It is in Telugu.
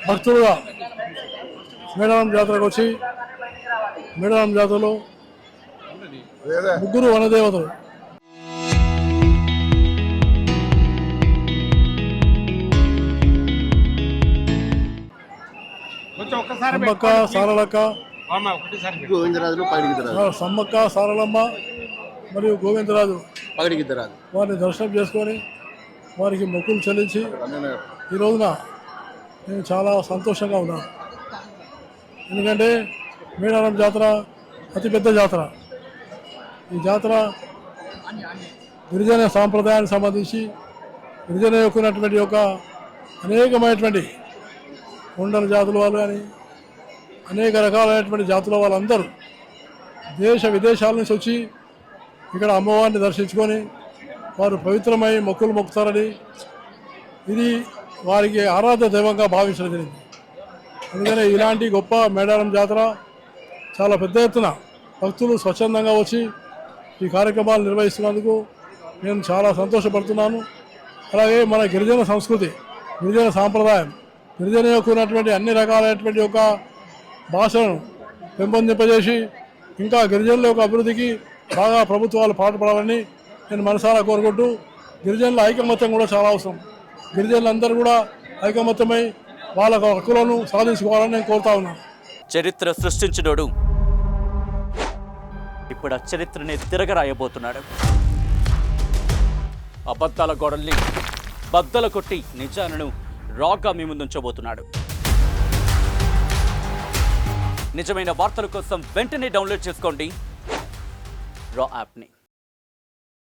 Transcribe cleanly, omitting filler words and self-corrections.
భక్తులుగా మేడారం జాతరకు వచ్చి మేడారం జాతరలో ముగ్గురు వనదేవతలు సమ్మక్క సారలక్క సమ్మక్క సారలమ్మ మరియు గోవిందరాజు వారిని దర్శనం చేసుకొని వారికి మొక్కులు చెల్లించి ఈ రోజున నేను చాలా సంతోషంగా ఉన్నాను. ఎందుకంటే మేడారం జాతర అతిపెద్ద జాతర. ఈ జాతర గిరిజన సాంప్రదాయానికి సంబంధించి గిరిజన యొక్కనటువంటి యొక్క అనేకమైనటువంటి కొండల జాతుల వాళ్ళు కానీ అనేక రకాలైనటువంటి జాతుల వాళ్ళందరూ దేశ విదేశాల నుంచి వచ్చి ఇక్కడ అమ్మవారిని దర్శించుకొని వారు పవిత్రమై మొక్కులు మొక్కుతారని ఇది వారికి ఆరాధ్య దైవంగా భావించడం జరిగింది. అందుకనే ఇలాంటి గొప్ప మేడారం జాతర చాలా పెద్ద ఎత్తున భక్తులు స్వచ్ఛందంగా వచ్చి ఈ కార్యక్రమాలు నిర్వహిస్తున్నందుకు నేను చాలా సంతోషపడుతున్నాను. అలాగే మన గిరిజన సంస్కృతి, గిరిజన సాంప్రదాయం, గిరిజన యొక్క ఉన్నటువంటి అన్ని రకాలైనటువంటి యొక్క భాషలను పెంపొందింపజేసి ఇంకా గిరిజనుల యొక్క అభివృద్ధికి బాగా ప్రభుత్వాలు పాటుపడాలని నేను మనసారా కోరుకుంటూ, గిరిజనుల ఐకమత్యం కూడా చాలా అవసరం. గిరిజనులందరూ కూడా ఐకమత్యమై వాళ్ళ హక్కులను సాధించుకోవాలని నేను కోరుతా ఉన్నాను. చరిత్ర సృష్టించినోడు ఇప్పుడు ఆ చరిత్రని తిరగరాయబోతున్నాడు. అబద్ధాల గోడల్ని బద్దలు కొట్టి నిజాలను రాగా మీ ముందుంచబోతున్నాడు. నిజమైన వార్తల కోసం వెంటనే డౌన్లోడ్ చేసుకోండి రా యాప్ని.